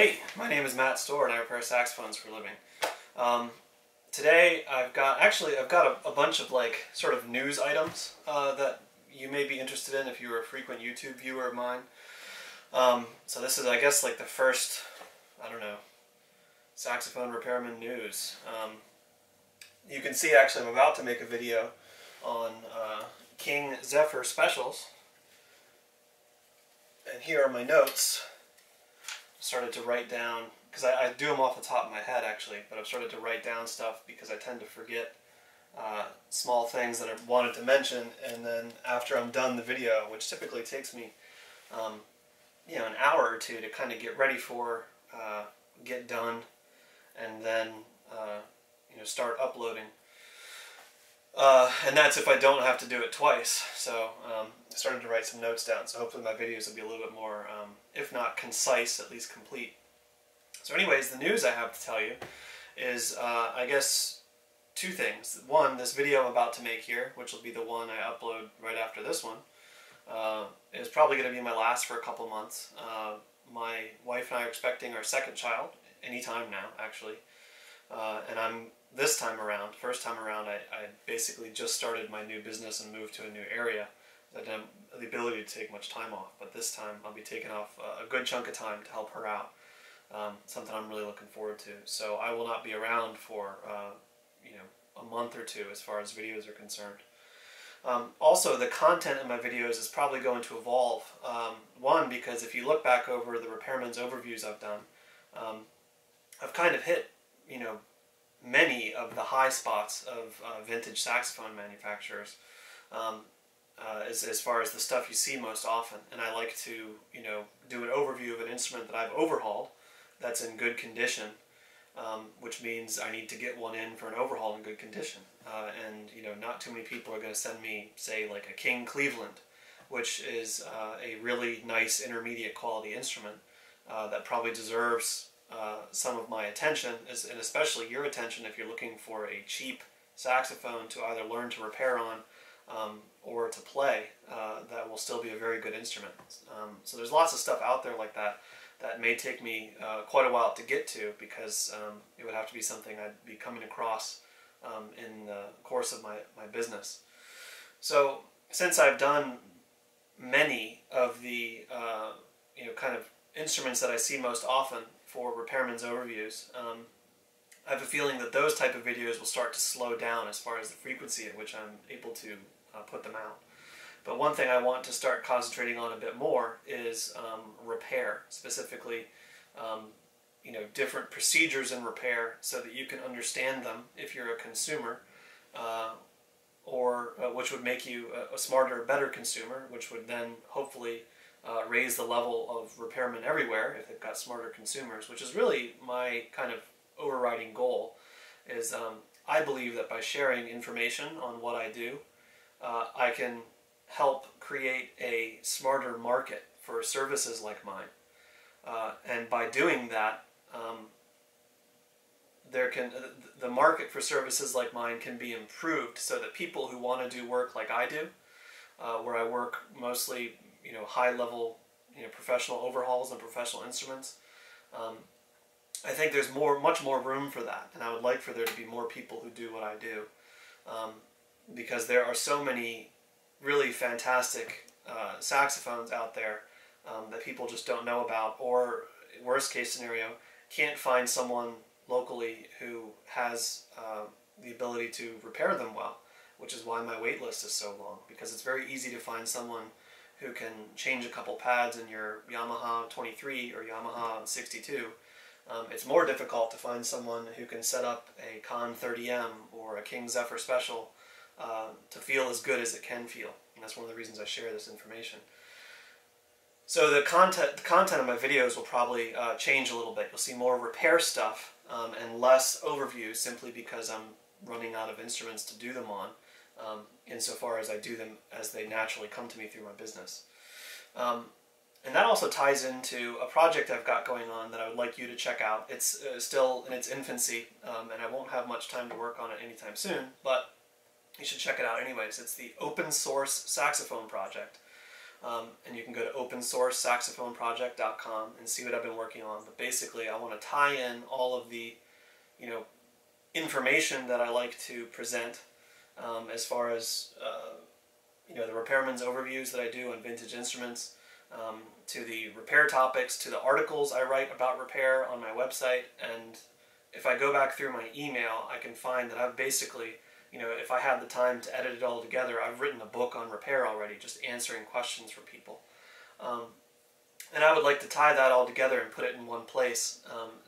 Hey, my name is Matt Stohrer and I repair saxophones for a living. Today I've got a bunch of sort of news items that you may be interested in if you're a frequent YouTube viewer of mine. So this is, I guess, like the first, I don't know, saxophone repairman news. You can see actually I'm about to make a video on King Zephyr specials. And here are my notes. Started to write down, because I do them off the top of my head actually, but I've started to write down stuff because I tend to forget small things that I wanted to mention, and then after I'm done the video, which typically takes me an hour or two to kind of get ready for, get done, and then start uploading. And that's if I don't have to do it twice. So I started to write some notes down, so hopefully my videos will be a little bit more, if not concise, at least complete. So anyways, the news I have to tell you is, I guess, two things. One, this video I'm about to make here, which will be the one I upload right after this one, is probably going to be my last for a couple months. My wife and I are expecting our second child, anytime now, actually. And first time around, I basically just started my new business and moved to a new area. I didn't have the ability to take much time off, but this time I'll be taking off a good chunk of time to help her out. Something I'm really looking forward to. So I will not be around for a month or two as far as videos are concerned. Also, the content in my videos is probably going to evolve. One, because if you look back over the Repairman's overviews I've done, I've kind of hit many of the high spots of vintage saxophone manufacturers, as far as the stuff you see most often. And I like to do an overview of an instrument that I've overhauled that's in good condition, which means I need to get one in for an overhaul in good condition. And not too many people are going to send me, say, like a King Cleveland, which is a really nice intermediate quality instrument that probably deserves some of my attention, and especially your attention if you're looking for a cheap saxophone to either learn to repair on or to play that will still be a very good instrument. So there's lots of stuff out there like that that may take me quite a while to get to, because it would have to be something I'd be coming across in the course of my business. So since I've done many of the kind of instruments that I see most often for Repairman's overviews, I have a feeling that those type of videos will start to slow down as far as the frequency at which I'm able to put them out. But one thing I want to start concentrating on a bit more is repair, specifically different procedures in repair, so that you can understand them if you're a consumer, or which would make you a smarter, better consumer, which would then hopefully raise the level of repairmen everywhere if they've got smarter consumers, which is really my kind of overriding goal. Is I believe that by sharing information on what I do, I can help create a smarter market for services like mine. And by doing that, the market for services like mine can be improved so that people who want to do work like I do, where I work mostly high-level professional overhauls and professional instruments, I think there's much more room for that, and I would like for there to be more people who do what I do, because there are so many really fantastic saxophones out there that people just don't know about, or worst case scenario, can't find someone locally who has the ability to repair them well, which is why my wait list is so long, because it's very easy to find someone who can change a couple pads in your Yamaha 23 or Yamaha 62. It's more difficult to find someone who can set up a Con 30M or a King Zephyr Special to feel as good as it can feel. And that's one of the reasons I share this information. So the content of my videos will probably change a little bit. You'll see more repair stuff and less overview, simply because I'm running out of instruments to do them on, insofar as I do them as they naturally come to me through my business. And that also ties into a project I've got going on that I would like you to check out. It's still in its infancy, and I won't have much time to work on it anytime soon, but you should check it out anyways. It's the open source saxophone project. And you can go to opensourcesaxophoneproject.com and see what I've been working on. But basically, I want to tie in all of the, information that I like to present, as far as the Repairman's overviews that I do on vintage instruments, to the repair topics, to the articles I write about repair on my website. And if I go back through my email, I can find that I've basically, if I had the time to edit it all together, I've written a book on repair already, just answering questions for people. And I would like to tie that all together and put it in one place.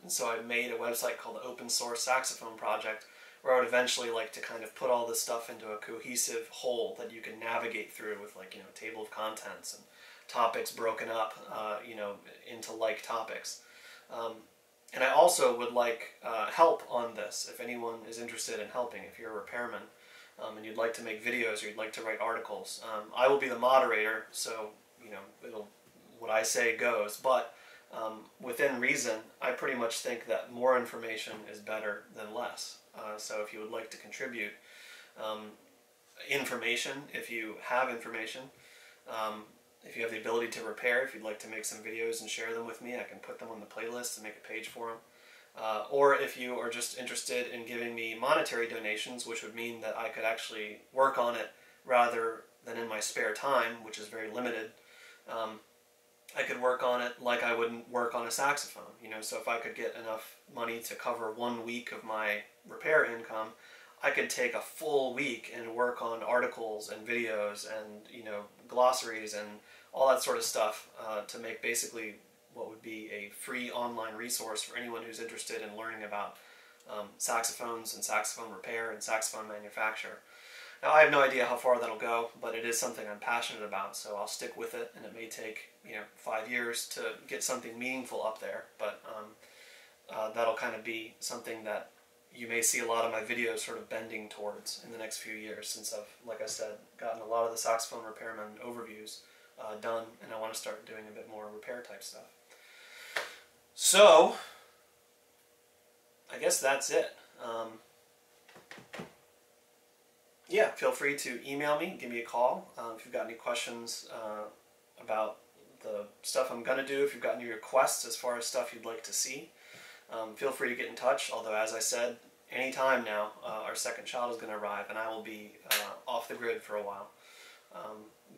And so I made a website called the Open Source Saxophone Project, where I would eventually like to kind of put all this stuff into a cohesive whole that you can navigate through with, like, table of contents and topics broken up, into like topics. And I also would like help on this. If anyone is interested in helping, if you're a repairman and you'd like to make videos or you'd like to write articles, I will be the moderator, so what I say goes. But within reason, I pretty much think that more information is better than less. So if you would like to contribute information, if you have information, if you have the ability to repair, if you'd like to make some videos and share them with me, I can put them on the playlist and make a page for them. Or if you are just interested in giving me monetary donations, which would mean that I could actually work on it rather than in my spare time, which is very limited, I could work on it like I would work on a saxophone. So if I could get enough money to cover 1 week of my repair income, I could take a full week and work on articles and videos and glossaries and all that sort of stuff to make basically what would be a free online resource for anyone who's interested in learning about saxophones and saxophone repair and saxophone manufacture. Now, I have no idea how far that'll go, but it is something I'm passionate about, so I'll stick with it, and it may take 5 years to get something meaningful up there, but that'll kind of be something that you may see a lot of my videos sort of bending towards in the next few years, since I've, like I said, gotten a lot of the saxophone repairman overviews done, and I want to start doing a bit more repair type stuff. So, I guess that's it. Yeah, feel free to email me, give me a call if you've got any questions about the stuff I'm going to do, if you've got any requests as far as stuff you'd like to see. Feel free to get in touch, although as I said, anytime now our second child is going to arrive and I will be off the grid for a while.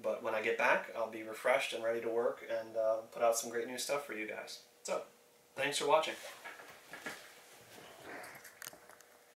But when I get back, I'll be refreshed and ready to work and put out some great new stuff for you guys. So, thanks for watching.